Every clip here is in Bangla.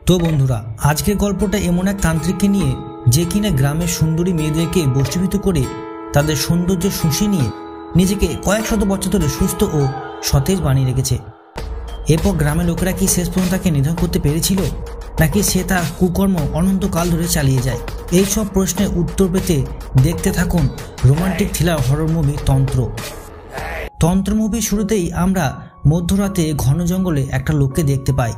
তো বন্ধুরা, আজকের গল্পটা এমন এক তান্ত্রিককে নিয়ে যে কিনা গ্রামের সুন্দরী মেয়েদেরকে বশীভূত করে তাদের সৌন্দর্য শুষে নিয়ে নিজেকে কয়েক শত বছর ধরে সুস্থ ও সতেজ বানিয়ে রেখেছে। এরপর গ্রামের লোকেরা কি শেষ পর্যন্ত তাকে নিধন করতে পেরেছিল, নাকি সে তার কুকর্ম অনন্তকাল ধরে চালিয়ে যায়? এইসব প্রশ্নের উত্তর পেতে দেখতে থাকুন রোমান্টিক থ্রিলার হরর মুভি তন্ত্র মুভির শুরুতেই আমরা মধ্যরাতে ঘন জঙ্গলে একটা লোককে দেখতে পাই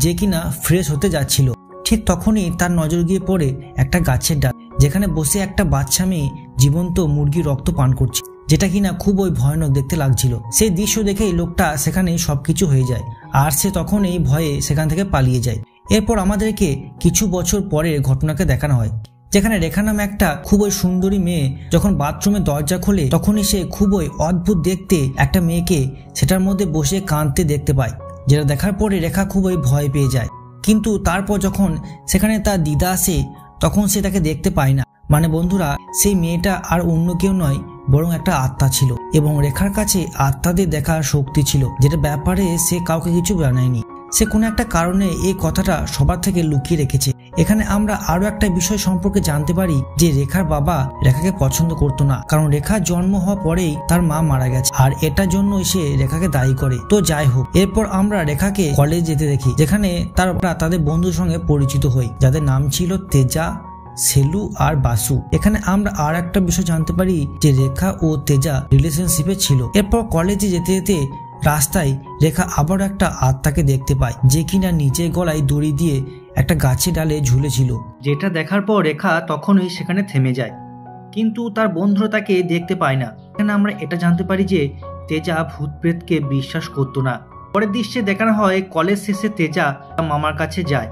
যে কিনা ফ্রেশ হতে যাচ্ছিল। ঠিক তখনই তার নজর গিয়ে পড়ে একটা গাছের ডাল, যেখানে বসে একটা বাচ্চা মেয়ে জীবন্ত মুরগির রক্ত পান করছে, যেটা কিনা খুবই ভয়ানক দেখতে লাগছিল। সেই দৃশ্য দেখেই লোকটা সেখানে সবকিছু হয়ে যায় আর সে তখন এই ভয়ে সেখান থেকে পালিয়ে যায়। এরপর আমাদেরকে কিছু বছর পরের ঘটনাকে দেখানো হয়, যেখানে রেখা নামে একটা খুবই সুন্দরী মেয়ে যখন বাথরুমে দরজা খোলে তখনই সে খুবই অদ্ভুত দেখতে একটা মেয়েকে সেটার মধ্যে বসে কাঁদতে দেখতে পায়, যেটা দেখার পরে রেখা খুবই ভয় পেয়ে যায়। কিন্তু তারপর যখন সেখানে তার দিদা আসে তখন সে তাকে দেখতে পায় না। মানে বন্ধুরা, সেই মেয়েটা আর অন্য কেউ নয় বরং একটা আত্মা ছিল এবং রেখার কাছে আত্মাদের দেখার শক্তি ছিল, যেটা ব্যাপারে সে কাউকে কিছু জানায়নি। সে কোনো একটা কারণে এই কথাটা সবার থেকে লুকিয়ে রেখেছে। এখানে আমরা আরো একটা বিষয় সম্পর্কে জানতে পারি যে রেখার বাবা রেখাকে পছন্দ করতো না, কারণ রেখার জন্ম হওয়া পরেই তার মা মারা গেছে আর এটার জন্যই সে রেখাকে দায়ী করে। তো যাই হোক, এরপর আমরা রেখাকে কলেজ যেতে দেখি, যেখানে তাদের বন্ধুর সঙ্গে পরিচিত হই, যাদের নাম ছিল তেজা, সেলু আর বাসু। এখানে আমরা আর একটা বিষয় জানতে পারি যে রেখা ও তেজা রিলেশনশিপে ছিল। এরপর কলেজে যেতে যেতে রাস্তায় রেখা আবার একটা আত্মাকে দেখতে পায় যে কিনা নিজের গলায় দড়ি দিয়ে একটা গাছের ডালে ঝুলেছিল, যেটা দেখার পর রেখা তখনই সেখানে থেমে যায়। কিন্তু তার বন্ধুরা তাকে দেখতে পায় না। এখানে আমরা এটা জানতে পারি যে তেজা ভূত প্রেতকে বিশ্বাস করতো না। পরের দৃশ্যে দেখানো হয় কলেজ শেষে তেজা তার মামার কাছে যায়,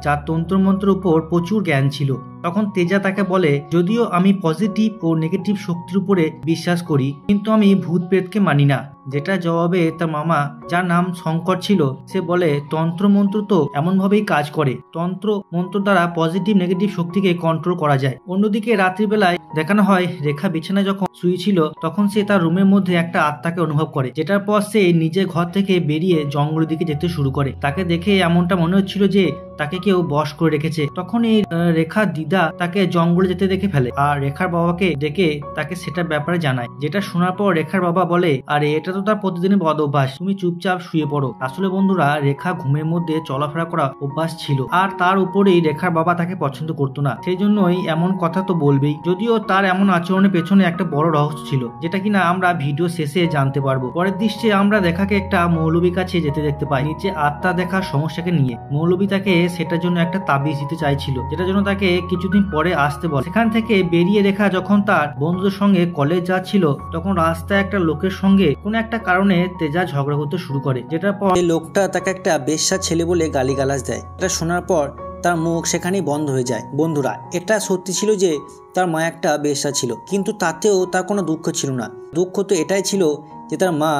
যার তন্ত্রমন্ত্রের উপর প্রচুর জ্ঞান ছিল। তখন তেজা তাকে বলে, যদিও আমি পজিটিভ ও নেগেটিভ শক্তির উপরে বিশ্বাস করি, কিন্তু আমি ভূত প্রেতকে মানি না। যেটা জবাবে তার মামা, যার নাম শঙ্কর ছিল, সে বলে তন্ত্রমন্ত্র তো এমন ভাবেই কাজ করে, তন্ত্র মন্ত্র দ্বারা পজিটিভ নেগেটিভ শক্তিকে কন্ট্রোল করা যায়। অন্যদিকে রাত্রিবেলায় দেখানো হয় রেখা বিছানায় যখন শুয়েছিল তখন সে তার রুমের মধ্যে একটা আত্মাকে অনুভব করে, যেটার পর সে নিজের ঘর থেকে বেরিয়ে জঙ্গলের দিকে যেতে শুরু করে। তাকে দেখে এমনটা মনে হচ্ছিল যে তাকে কেউ বশ করে রেখেছে। তখন এই রেখার দিদা তাকে জঙ্গলে যেতে দেখে ফেলে আর রেখার বাবাকে ডেকে তাকে সেটার ব্যাপারে জানায়, যেটা শোনার পর রেখার বাবা বলে, আরে এটা তো তার প্রতিদিনের বদ অভ্যাস, তুমি চুপচাপ শুয়ে পড়ো। আসলে বন্ধুরা, রেখা ঘুমের মধ্যে চলাফেরা করা অভ্যাস ছিল আর তার উপরেই রেখার বাবা তাকে পছন্দ করতো না, সেই জন্যই এমন কথা তো বলবেই। যদিও তার এমন আচরণের পেছনে একটা বড় রহস্য ছিল, যেটা কিনা আমরা ভিডিও শেষে জানতে পারবো। পরের দৃশ্যে আমরা রেখাকে একটা মৌলবীর কাছে যেতে দেখতে পাই, নিচে আত্মা দেখার সমস্যাকে নিয়ে। মৌলবী তাকে সেটার জন্য একটা তাবিজ দিতে চাইছিল, যেটার জন্য তাকে কিছুদিন পরে আসতে বলে। সেখান থেকে বেরিয়ে রেখা যখন তার বন্ধুদের সঙ্গে কলেজ যাচ্ছিল তখন রাস্তায় একটা লোকের সঙ্গে কোন একটা কারণে তেজা ঝগড়া করতে শুরু করে, যেটার পর এই লোকটা তাকে একটা বেশ্যা ছেলে বলে গালিগালাজ দেয়। এটা শোনার পর তার মুখ সেখানেই বন্ধ হয়ে যায়। বন্ধুরা, এটা সত্যি ছিল যে তার মা একটা বেশ্যা ছিল, কিন্তু তাতেও তার কোনো দুঃখ ছিল না। দুঃখ তো এটাই ছিল যে তার মা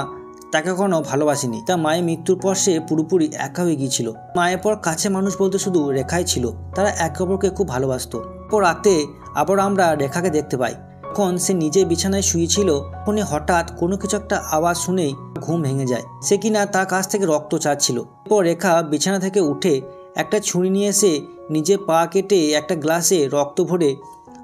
তাকে কখনো ভালোবাসেনি। তার মায়ের মৃত্যুর পর সে পুরোপুরি একা হয়ে গিয়েছিল। মায়ের পর কাছে মানুষ বলতে শুধু রেখাই ছিল, তারা একে অপরকে খুব ভালোবাসতো। পর রাতে আবার আমরা রেখাকে দেখতে পাই, তখন সে নিজে বিছানায় শুয়েছিল, তখনই হঠাৎ কোনো কিছু একটা আওয়াজ শুনেই ঘুম ভেঙে যায়। সে কিনা তার কাছ থেকে রক্ত চাচ্ছিল। এরপর রেখা বিছানা থেকে উঠে একটা ছুরি নিয়ে এসে নিজে পা কেটে একটা গ্লাসে রক্ত ভরে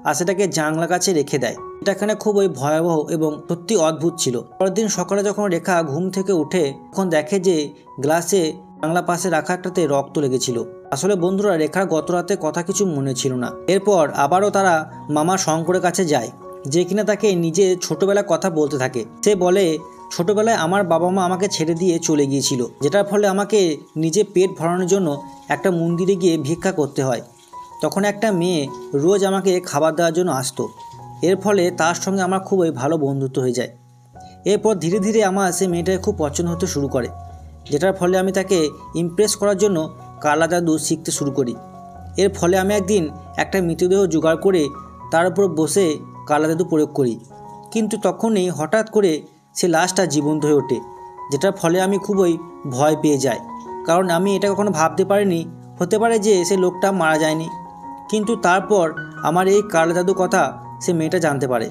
আর সেটাকে জানলা কাছে রেখে দেয়। এটা এখানে খুবই ভয়াবহ এবং সত্যি অদ্ভুত ছিল। পরের দিন সকালে যখন রেখা ঘুম থেকে উঠে তখন দেখে যে গ্লাসে জানলা পাশে রাখা একটাতে রক্ত লেগেছিল। আসলে বন্ধুরা, রেখার গত রাতে কথা কিছু মনে ছিল না। এরপর আবারও তারা মামা শঙ্করের কাছে যায়, যে কিনা তাকে নিজে ছোটবেলার কথা বলতে থাকে। সে বলে, ছোটবেলায় আমার বাবা মা আমাকে ছেড়ে দিয়ে চলে গিয়েছিল, যেটার ফলে আমাকে নিজে পেট ভরানোর জন্য একটা মন্দিরে গিয়ে ভিক্ষা করতে হয়। তখন একটা মেয়ে রোজ আমাকে খাবার দেওয়ার জন্য আসতো। এর ফলে তার সঙ্গে আমার খুবই ভালো বন্ধুত্ব হয়ে যায়। এরপর ধীরে ধীরে আমার সেই মেয়েটাকে খুব পছন্দ হতে শুরু করে, যেটার ফলে আমি তাকে ইমপ্রেস করার জন্য কালা জাদু শিখতে শুরু করি। এর ফলে আমি একদিন একটা মৃতদেহ জোগাড় করে তার উপর বসে কালা জাদু প্রয়োগ করি, কিন্তু তখনই হঠাৎ করে সে লাশটা জীবন্ত হয়ে ওঠে, যেটার ফলে আমি খুবই ভয় পেয়ে যাই, কারণ আমি এটা কখনো ভাবতে পারিনি হতে পারে যে সে লোকটা মারা যায়নি। কিন্তু তারপর আমার এই কালা জাদু কথা সে মেয়েটা জানতে পারে।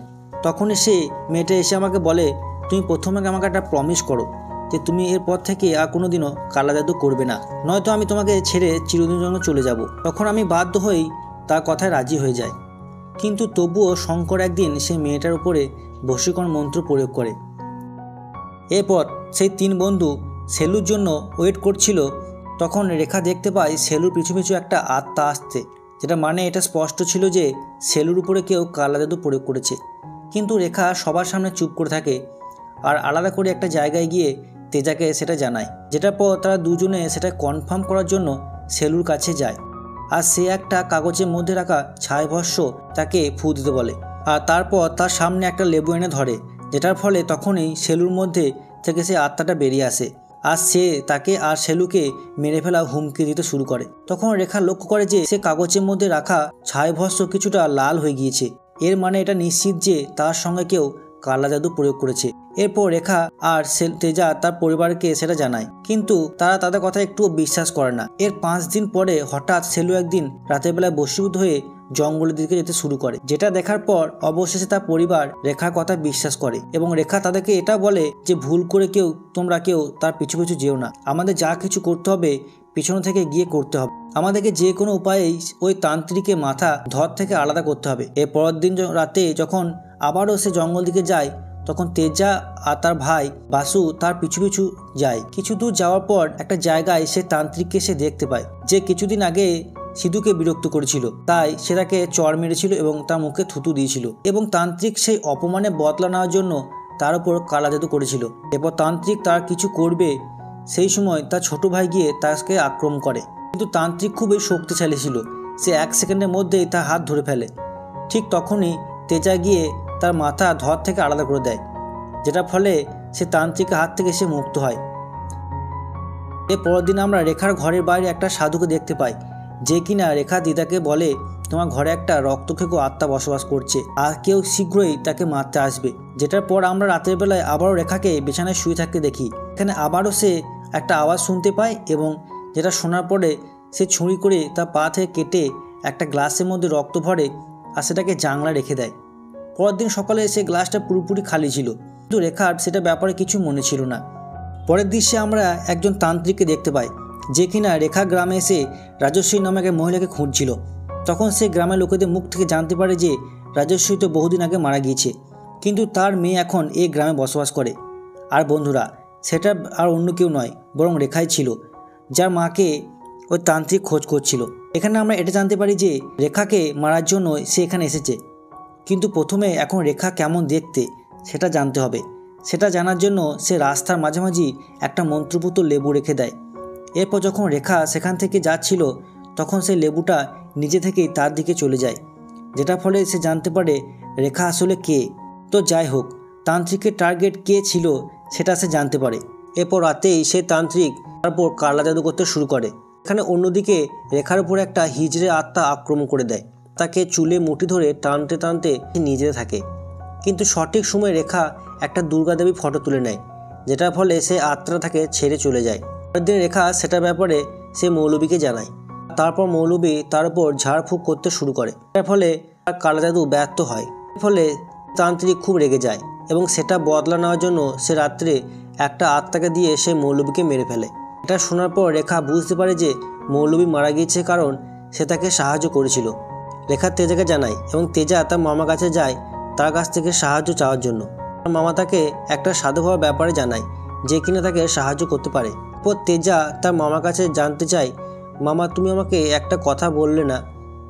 তখনই সে মেয়েটা এসে আমাকে বলে, তুমি প্রথমে আমাকে একটা প্রমিস করো যে তুমি এরপর থেকে আর কোনোদিনও কালা জাদু করবে না, নয়তো আমি তোমাকে ছেড়ে চিরদিনের জন্য চলে যাব। তখন আমি বাধ্য হয়েই তার কথায় রাজি হয়ে যাই। কিন্তু তবুও শঙ্কর একদিন সেই মেয়েটার উপরে বশীকরণ মন্ত্র প্রয়োগ করে। এরপর সেই 3 বন্ধু সেলুর জন্য ওয়েট করছিল। তখন রেখা দেখতে পায় সেলুর পিছু পিছু একটা আত্মা আসছে, যেটা মানে এটা স্পষ্ট ছিল যে সেলুর উপরে কেউ কালা জাদু প্রয়োগ করেছে। কিন্তু রেখা সবার সামনে চুপ করে থাকে আর আলাদা করে একটা জায়গায় গিয়ে তেজাকে সেটা জানায়, যেটার পর তারা দুজনে সেটা কনফার্ম করার জন্য সেলুর কাছে যায়। আর সে একটা কাগজের মধ্যে রাখা ছায়াভস্য তাকে ফু দিতে বলে, আর তারপর তার সামনে একটা লেবু এনে ধরে, যেটার ফলে তখনই সেলুর মধ্যে থেকে সে আত্মাটা বেরিয়ে আসে। আর সে তাকে আর সেলুকে মেরে ফেলা হুমকি দিতে শুরু করে। তখন রেখা লক্ষ্য করে যে সে কাগজের মধ্যে রাখা ছায়াভস্য কিছুটা লাল হয়ে গিয়েছে। এর মানে এটা নিশ্চিত যে তার সঙ্গে কেউ কালা জাদু প্রয়োগ করেছে। এরপর রেখা আর তেজা তার পরিবারকে সেটা জানায়, কিন্তু তারা তাদের কথা একটুও বিশ্বাস করে না। এর 5 দিন পরে হঠাৎ সেলু একদিন রাতের বেলায় বশীভূত হয়ে জঙ্গলের দিকে যেতে শুরু করে, যেটা দেখার পর অবশেষে তার পরিবার রেখার কথা বিশ্বাস করে এবং রেখা তাদেরকে এটা বলে যে ভুল করে তোমরা কেউ তার পিছু পিছু যেও না। আমাদের যা কিছু করতে হবে পিছন থেকে গিয়ে করতে হবে। আমাদেরকে যে কোনো উপায়েই ওই তান্ত্রিকের মাথা ধর থেকে আলাদা করতে হবে। এর পরের দিন রাতে যখন আবারও সে জঙ্গল দিকে যায়, তখন তেজা আর তার ভাই বাসু তার পিছু পিছু যায়। কিছু দূর যাওয়ার পর একটা জায়গায় সে তান্ত্রিককে সে দেখতে পায়, যে কিছুদিন আগে সিধুকে বিরক্ত করেছিল, তাই সে তাকে চড় মেরেছিল এবং তার মুখে থুতু দিয়েছিল। এবং তান্ত্রিক সেই অপমানে বদলা নেওয়ার জন্য তার উপর কালা জাদু করেছিল। এরপর তান্ত্রিক তার কিছু করবে সেই সময় তার ছোট ভাই গিয়ে তাকে আক্রমণ করে, কিন্তু তান্ত্রিক খুবই শক্তিশালী ছিল। সে 1 সেকেন্ডের মধ্যেই তার হাত ধরে ফেলে। ঠিক তখনই তেজা গিয়ে তার মাথা ধর থেকে আলাদা করে দেয়, যেটার ফলে সে তান্ত্রিকের হাত থেকে সে মুক্ত হয়। এর পরের দিন আমরা রেখার ঘরের বাইরে একটা সাধুকে দেখতে পাই, যে কিনা রেখা দিদাকে বলে তোমার ঘরে একটা রক্তক্ষেকো আত্মা বসবাস করছে আর কেউ শীঘ্রই তাকে মারতে আসবে। যেটার পর আমরা রাতের বেলায় আবারও রেখাকে বিছানায় শুয়ে থাকতে দেখি। এখানে আবারও সে একটা আওয়াজ শুনতে পায় এবং যেটা শোনার পরে সে ছুরি করে তার পা থেকে কেটে একটা গ্লাসের মধ্যে রক্ত ভরে আর সেটাকে জানলা রেখে দেয়। পরের দিন সকালে সে গ্লাসটা পুরোপুরি খালি ছিল, কিন্তু রেখার সেটা ব্যাপারে কিছু মনে ছিল না। পরের দৃশ্যে আমরা একজন তান্ত্রিককে দেখতে পাই, যে কিনা রেখা গ্রামে এসে রাজশ্রী নামে এক মহিলাকে খুঁজছিল। তখন সে গ্রামের লোকেদের মুখ থেকে জানতে পারে যে রাজশ্রী তো বহুদিন আগে মারা গিয়েছে, কিন্তু তার মেয়ে এখন এই গ্রামে বসবাস করে। আর বন্ধুরা, সেটা আর অন্য কেউ নয়, বরং রেখাই ছিল, যার মাকে ওই তান্ত্রিক খোঁজ করছিল। এখানে আমরা এটা জানতে পারি যে রেখাকে মারার জন্য সে এখানে এসেছে, কিন্তু প্রথমে এখন রেখা কেমন দেখতে সেটা জানতে হবে। সেটা জানার জন্য সে রাস্তার মাঝামাঝি একটা মন্ত্রপুত লেবু রেখে দেয়। এরপর যখন রেখা সেখান থেকে যাচ্ছিল, তখন সেই লেবুটা নিজে থেকেই তার দিকে চলে যায়, যেটার ফলে সে জানতে পারে রেখা আসলে কে। তো যাই হোক, তান্ত্রিকের টার্গেট কে ছিল সেটা সে জানতে পারে। এরপর রাতেই সে তান্ত্রিক তারপর কালা জাদু করতে শুরু করে। এখানে অন্যদিকে রেখার উপর একটা হিজড়ে আত্মা আক্রমণ করে দেয়, তাকে চুলে মুঠি ধরে টানতে টানতে নিয়ে যেতে থাকে। কিন্তু সঠিক সময় রেখা একটা দুর্গা দেবী ফটো তুলে নেয়, যেটার ফলে সে আত্মা তাকে ছেড়ে চলে যায়। পরের দিন রেখা সেটার ব্যাপারে সে মৌলবীকে জানায়। তারপর মৌলবী তার উপর ঝাড়ফুঁক করতে শুরু করে, যার ফলে তার কালা জাদু ব্যর্থ হয়। এর ফলে তান্ত্রিক খুব রেগে যায় এবং সেটা বদলা নেওয়ার জন্য সে রাত্রে একটা আত্মাকে দিয়ে সে মৌলবীকে মেরে ফেলে। এটা শোনার পর রেখা বুঝতে পারে যে মৌলবী মারা গিয়েছে কারণ সে তাকে সাহায্য করেছিল। রেখা তেজাকে জানায় এবং তেজা তার মামার কাছে যায় তার কাছ থেকে সাহায্য চাওয়ার জন্য। তার মামা তাকে একটা সাধু হওয়ার ব্যাপারে জানায়, যে কিনা তাকে সাহায্য করতে পারে। এরপর তেজা তার মামার কাছে জানতে চায়, মামা তুমি আমাকে একটা কথা বললে না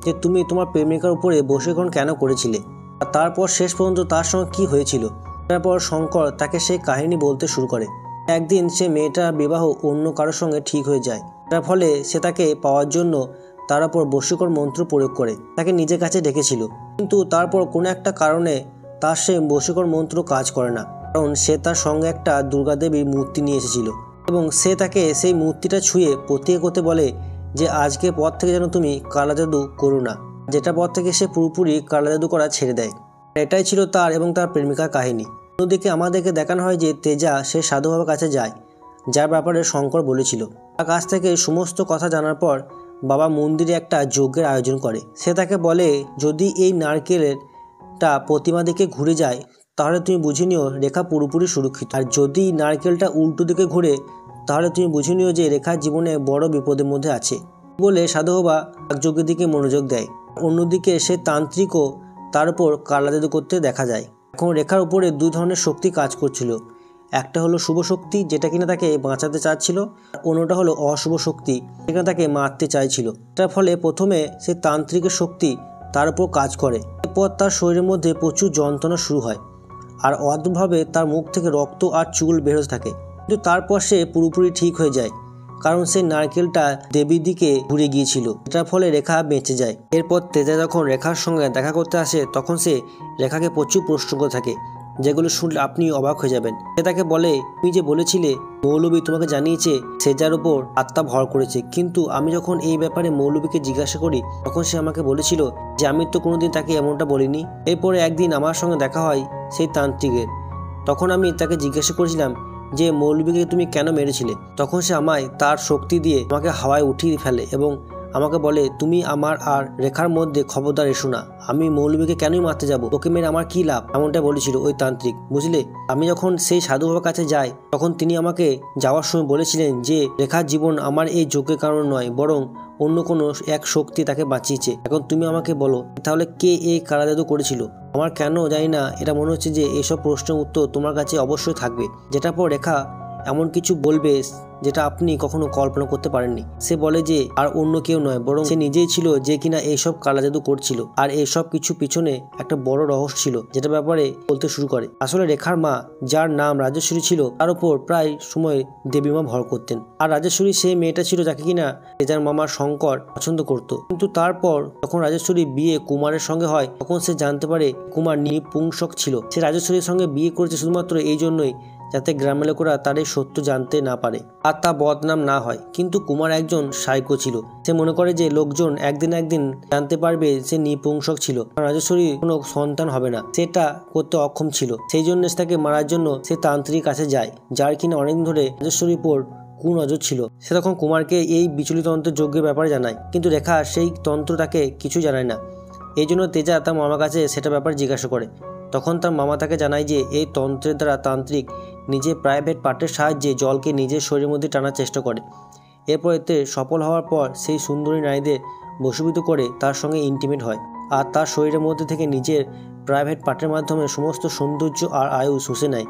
যে তুমি তোমার প্রেমিকার উপরে বশীকরণ কেন করেছিলে, আর তারপর শেষ পর্যন্ত তার সঙ্গে কী হয়েছিল। তারপর শঙ্কর তাকে সেই কাহিনী বলতে শুরু করে। একদিন সে মেয়েটার বিবাহ অন্য কারোর সঙ্গে ঠিক হয়ে যায়, তার ফলে সে তাকে পাওয়ার জন্য তার উপর বশীকরণ মন্ত্র প্রয়োগ করে তাকে নিজের কাছে ডেকেছিল। কিন্তু তারপর কোনো একটা কারণে তার সেই বশীকরণ মন্ত্র কাজ করে না, কারণ সে তার সঙ্গে একটা দুর্গা দেবীর মূর্তি নিয়ে এসেছিল এবং সে তাকে সেই মূর্তিটা ছুঁয়ে প্রতিজ্ঞা করতে বলে যে আজকের পর থেকে যেন তুমি কালা জাদু করো না, যেটা পর থেকে সে পুরোপুরি কালা জাদু করা ছেড়ে দেয়। এটাই ছিল তার এবং তার প্রেমিকার কাহিনী। অন্যদিকে আমাদেরকে দেখানো হয় যে তেজা সে সাধু বাবার কাছে যায়, যার ব্যাপারে শঙ্কর বলেছিল। তার কাছ থেকে সমস্ত কথা জানার পর বাবা মন্দিরে একটা যজ্ঞের আয়োজন করে। সে তাকে বলে যদি এই নারকেলটা প্রতিমা দিকে ঘুরে যায় তাহলে তুমি বুঝে নিও রেখা পুরোপুরি সুরক্ষিত। আর যদি নারকেলটা উল্টো দিকে ঘুরে তাহলে তুমি বুঝে নিও যে রেখার জীবনে বড় বিপদের মধ্যে আছে বলে সাধু বাবা যজ্ঞের দিকে মনোযোগ দেয়। অন্যদিকে সে তান্ত্রিকও তার উপর কালা জাদু করতে দেখা যায়। এখন রেখার উপরে দুই ধরনের শক্তি কাজ করছিল। একটা হলো শুভ শক্তি, যেটা কিনা তাকে বাঁচাতে চাচ্ছিল, অন্যটা হলো অশুভ শক্তি, যেটা তাকে মারতে চাইছিল। তার ফলে প্রথমে সে তান্ত্রিকের শক্তি তার উপর কাজ করে। এরপর তার শরীরের মধ্যে প্রচুর যন্ত্রণা শুরু হয় আর অদ্ভুতভাবে তার মুখ থেকে রক্ত আর চুল বেরোতে থাকে। কিন্তু তারপর সে পুরোপুরি ঠিক হয়ে যায়, কারণ সেই নারকেলটা দেবীর দিকে ঘুরে গিয়েছিল। এটার ফলে রেখা বেঁচে যায়। এরপর তেজা যখন রেখার সঙ্গে দেখা করতে আসে তখন সে রেখাকে প্রচুর প্রশ্ন করে থাকে, যেগুলো শুনলে আপনি অবাক হয়ে যাবেন। সে তাকে বলে, তুমি যে বলেছিলে মৌলবী তোমাকে জানিয়েছে সেজার উপর আত্মা ভর করেছে, কিন্তু আমি যখন এই ব্যাপারে মৌলবীকে জিজ্ঞাসা করি তখন সে আমাকে বলেছিল যে আমি তো কোনোদিন তাকে এমনটা বলিনি। এরপরে একদিন আমার সঙ্গে দেখা হয় সেই তান্ত্রিকের। তখন আমি তাকে জিজ্ঞাসা করেছিলাম যে মৌলবীকে তুমি কেন মেরেছিলে। তখন সে আমায় তার শক্তি দিয়ে আমাকে হাওয়ায় উঠিয়ে ফেলে এবং আমাকে বলে, তুমি আমার আর রেখার মধ্যে খবরদার এসো না, আমি মৌলবীকে কেনই মারতে যাব, ওকে মেরে আমার কি লাভ, এমনটা বলেছিল ওই তান্ত্রিক, বুঝলে। আমি যখন সেই সাধু বাবার কাছে যাই তখন তিনি আমাকে যাওয়ার সময় বলেছিলেন যে রেখার জীবন আমার এই যজ্ঞের কারণ নয়, বরং অন্য কোনো এক শক্তি তাকে বাঁচিয়েছে। এখন তুমি আমাকে বলো তাহলে কে এই কালা জাদু করেছিল। আমার কেন জানি না এটা মনে হচ্ছে যে এসব প্রশ্নের উত্তর তোমার কাছে অবশ্যই থাকবে। যেটার পর রেখা এমন কিছু বলবে যেটা আপনি কখনো কল্পনা করতে পারেননি। সে বলে যে আর অন্য কেউ নয়, বরং সে নিজেই ছিল যে কিনা এইসব কালা জাদু করছিল। আর এইসব কিছু পিছনে একটা বড় রহস্য ছিল, যেটা ব্যাপারে বলতে শুরু করে। আসলে রেখার মা, যার নাম রাজেশ্বরী ছিল, তার উপর প্রায় সময় দেবীমা ভর করতেন। আর রাজেশ্বরী সেই মেয়েটা ছিল যাকে কিনা তেজার মামা শঙ্কর পছন্দ করত। কিন্তু তারপর যখন রাজেশ্বরী বিয়ে কুমারের সঙ্গে হয় তখন সে জানতে পারে কুমার নপুংসক ছিল। সে রাজেশ্বরীর সঙ্গে বিয়ে করেছে শুধুমাত্র এই জন্যই যাতে গ্রামের লোকেরা তার এই সত্য জানতে না পারে আর তা বদনাম না হয়। কিন্তু কুমার একজন সাইকো ছিল। সে মনে করে যে লোকজন একদিন জানতে পারবে সে নপুংসক ছিল, রাজেশ্বরী কোনো সন্তান হবে না। সেটা করতে অক্ষম ছিল। সেই জন্য তাকে মারার জন্য সে তান্ত্রিক কাছে যায়, যার কিনা অনেকদিন ধরে রাজেশ্বরীর উপর কুনজর ছিল। সে তখন কুমারকে এই বিচলিত তন্ত্রের যজ্ঞের ব্যাপারে জানায়, কিন্তু রেখা সেই তন্ত্র তাকে কিছু জানায় না। এই জন্য তেজা তার মামার কাছে সেটা ব্যাপারে জিজ্ঞাসা করে। তখন তার মামা তাকে জানায় যে এই তন্ত্রের দ্বারা তান্ত্রিক নিজের প্রাইভেট পার্টের সাহায্যে জলকে নিজের শরীরের মধ্যে টানার চেষ্টা করে। এরপর এতে সফল হওয়ার পর সেই সুন্দরী নারীদের বশীভূত করে তার সঙ্গে ইন্টিমেট হয় আর তার শরীরের মধ্যে থেকে নিজের প্রাইভেট পার্টের মাধ্যমে সমস্ত সৌন্দর্য আর আয়ু শুষে নেয়।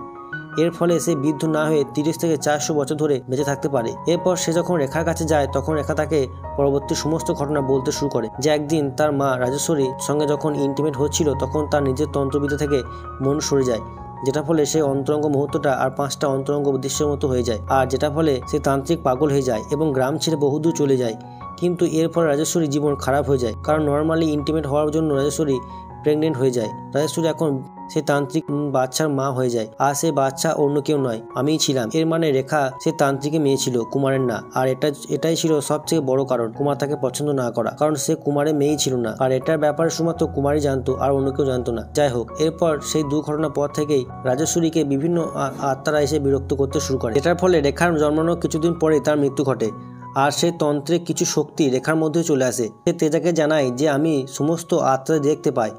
এর ফলে সে বৃদ্ধ না হয়ে 30 থেকে 400 বছর ধরে বেঁচে থাকতে পারে। এরপর সে যখন রেখার কাছে যায় তখন রেখা তাকে পরবর্তী সমস্ত ঘটনা বলতে শুরু করে, যে একদিন তার মা রাজেশ্বরীর সঙ্গে যখন ইন্টিমেট হচ্ছিল তখন তার নিজের তন্ত্রবিদ্যা থেকে মন সরে যায়, যেটা ফলে সেই অন্তরঙ্গ মুহূর্তটা আর 5টা অন্তরঙ্গ দৃশ্যের মতো হয়ে যায়, আর যেটা ফলে সে তান্ত্রিক পাগল হয়ে যায় এবং গ্রাম ছেড়ে বহুদূর চলে যায়। কিন্তু এর ফলে রাজেশ্বরীর জীবন খারাপ হয়ে যায়, কারণ নর্মালি ইন্টিমেট হওয়ার জন্য রাজেশ্বরী প্রেগনেন্ট হয়ে যায়। রাজেশ্বরী এখন সে তান্ত্রিক বাচ্চার মা হয়ে যায়, আর সে বাচ্চা অন্য কেউ নয়, আমিই ছিলাম। এর মানে রেখা সে তান্ত্রিকের মেয়ে ছিল, কুমারের না। আর এটাই ছিল সবচেয়ে বড় কারণ কুমার তাকে পছন্দ না করা, কারণ সে কুমারের মেয়েই ছিল না। আর এটার ব্যাপারে শুধুমাত্র কুমারই জানতো, আর অন্য কেউ জানতো না। যাই হোক, এরপর সেই দুর্ঘটনার পর থেকেই রাজেশ্বরীকে বিভিন্ন আত্মারা এসে বিরক্ত করতে শুরু করে। এটার ফলে রেখার জন্মানোর কিছুদিন পরে তার মৃত্যু ঘটে, আর সেই তন্ত্রের কিছু শক্তি রেখার মধ্যে চলে আসে। সে তেজাকে জানায় যে আমি সমস্ত আত্মা দেখতে পাই,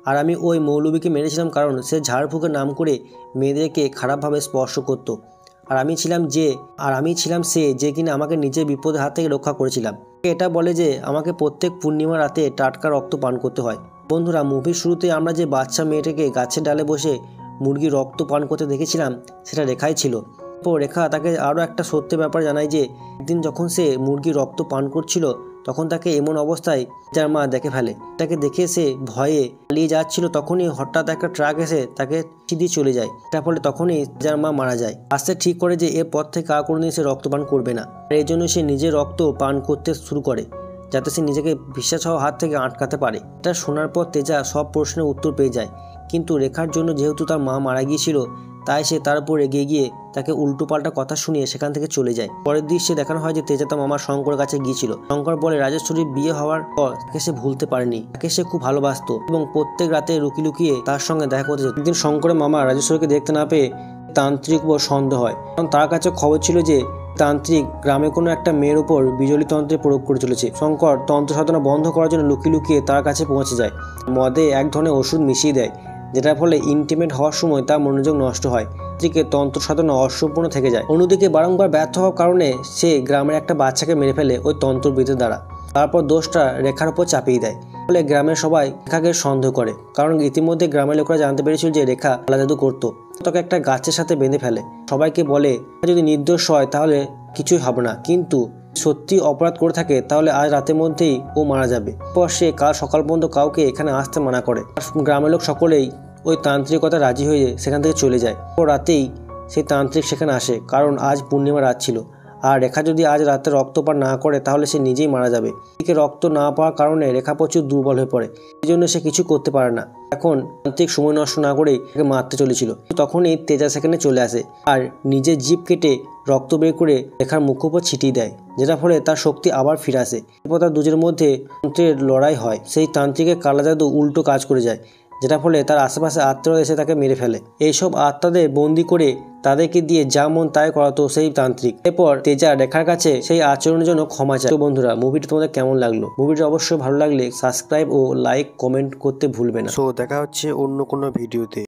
আর আমি ওই মৌলবীকে মেরেছিলাম কারণ সে ঝাড়ফুঁকের নাম করে মেয়েদেরকে খারাপভাবে স্পর্শ করত। আর আমি ছিলাম সে যে কিনা আমাকে নিজের বিপদের হাত থেকে রক্ষা করেছিলাম। এটা বলে যে আমাকে প্রত্যেক পূর্ণিমা রাতে টাটকা রক্ত পান করতে হয়। বন্ধুরা, মুভির শুরুতে আমরা যে বাচ্চা মেয়েটাকে গাছের ডালে বসে মুরগির রক্ত পান করতে দেখেছিলাম সেটা রেখাই ছিল। তো রেখা তাকে আরও একটা সত্যি ব্যাপার জানায় যে একদিন যখন সে মুরগির রক্ত পান করছিল তখন তাকে এমন অবস্থায় যার মা দেখে ফেলে। তাকে দেখে সে ভয়ে পালিয়ে যাচ্ছিল, তখনই হঠাৎ একটা ট্রাক এসে তাকে দিয়ে চলে যায়। তার ফলে তখনই যার মা মারা যায়। আস্তে ঠিক করে যে এরপর থেকে আর কোনোদিন সে রক্ত পান করবে না। আর এই জন্য সে নিজের রক্ত পান করতে শুরু করে, যাতে সে নিজেকে বিশ্বাস হওয়ার হাত থেকে আটকাতে পারে। এটা শোনার পর তেজা সব প্রশ্নের উত্তর পেয়ে যায়, কিন্তু রেখার জন্য যেহেতু তার মা মারা গিয়েছিল তাই সে তার উপর এগিয়ে গিয়ে তাকে উল্টোপাল্টা কথা শুনিয়ে সেখান থেকে চলে যায়। পরের দৃশ্যে দেখানো হয় যে তেজা তার মামা শঙ্করের কাছে গিয়েছিল। শঙ্কর বলে রাজেশ্বরীর বিয়ে হওয়ার পর তাকে সে ভুলতে পারেনি, তাকে সে খুব ভালোবাসতো এবং প্রত্যেক রাতে লুকিয়ে তার সঙ্গে দেখা করতে যেত। একদিন শঙ্করের মামা রাজেশ্বরীকে দেখতে না পেয়ে তান্ত্রিক উপর সন্দেহ হয়, কারণ তার কাছে খবর ছিল যে তান্ত্রিক গ্রামে কোনো একটা মেয়ের উপর বিজলি তন্ত্রে প্রয়োগ করে চলেছে। শঙ্কর তন্ত্র সাধনা বন্ধ করার জন্য লুকিয়ে তার কাছে পৌঁছে যায়। মদে এক ধরনের ওষুধ মিশিয়ে দেয়, যেটার ফলে ইন্টিমেট হওয়ার সময় তার মনোযোগ নষ্ট হয়, স্ত্রীকে তন্ত্র সাধনা অসম্পূর্ণ থেকে যায়। অন্যদিকে বারংবার ব্যর্থ হওয়ার কারণে সে গ্রামের একটা বাচ্চাকে মেরে ফেলে ওই তন্ত্রবিদের দ্বারা। তারপর দোষটা রেখার উপর চাপিয়ে দেয়। ফলে গ্রামের সবাই রেখাকে সন্দেহ করে, কারণ ইতিমধ্যে গ্রামের লোকেরা জানতে পেরেছিল যে রেখা কালা জাদু করতো। তাকে একটা গাছের সাথে বেঁধে ফেলে, সবাইকে বলে যদি নির্দোষ হয় তাহলে কিছুই হবে না, কিন্তু সত্যি অপরাধ করে থাকে তাহলে আজ রাতের মধ্যেই ও মারা যাবে। পর সে কাল সকাল পর্যন্ত কাউকে এখানে আসতে মানা করে। গ্রামের লোক সকলেই ওই তান্ত্রিকতা রাজি হয়ে সেখান থেকে চলে যায়। ও রাতেই সেই তান্ত্রিক সেখানে আসে, কারণ আজ পূর্ণিমা রাত ছিল, আর রেখা যদি আজ রাতে রক্তপাত না করে তাহলে সে নিজেই মারা যাবে। এদিকে রক্ত না পাওয়ার কারণে রেখা প্রচুর দুর্বল হয়ে পড়ে, এই জন্য সে কিছু করতে পারে না। এখন তান্ত্রিক সময় নষ্ট না করেই তাকে মারতে চলেছিল, তখনই তেজা সেখানে চলে আসে আর নিজের জিভ কেটে রক্ত বের করে রেখার মুখ উপর ছিটিয়ে দেয়, যেটার ফলে তার শক্তি আবার ফিরে আসে। এরপর তার দুজনের মধ্যে তন্ত্রের লড়াই হয়। সেই তান্ত্রিকের কালা জাদু উল্টো কাজ করে যায়, যেটার ফলে তার আশেপাশে আত্মারা এসে তাকে মেরে ফেলে। এইসব আত্মাদের বন্দি করে তাদেরকে দিয়ে যা মন তাই করাতো সেই তান্ত্রিক। এরপর তেজা রেখার কাছে সেই আচরণের জন্য ক্ষমা চায়। তো বন্ধুরা, মুভিটা তোমাদের কেমন লাগলো? মুভিটা অবশ্যই ভালো লাগলে সাবস্ক্রাইব ও লাইক কমেন্ট করতে ভুলবে না। দেখা হচ্ছে অন্য কোনো ভিডিওতে।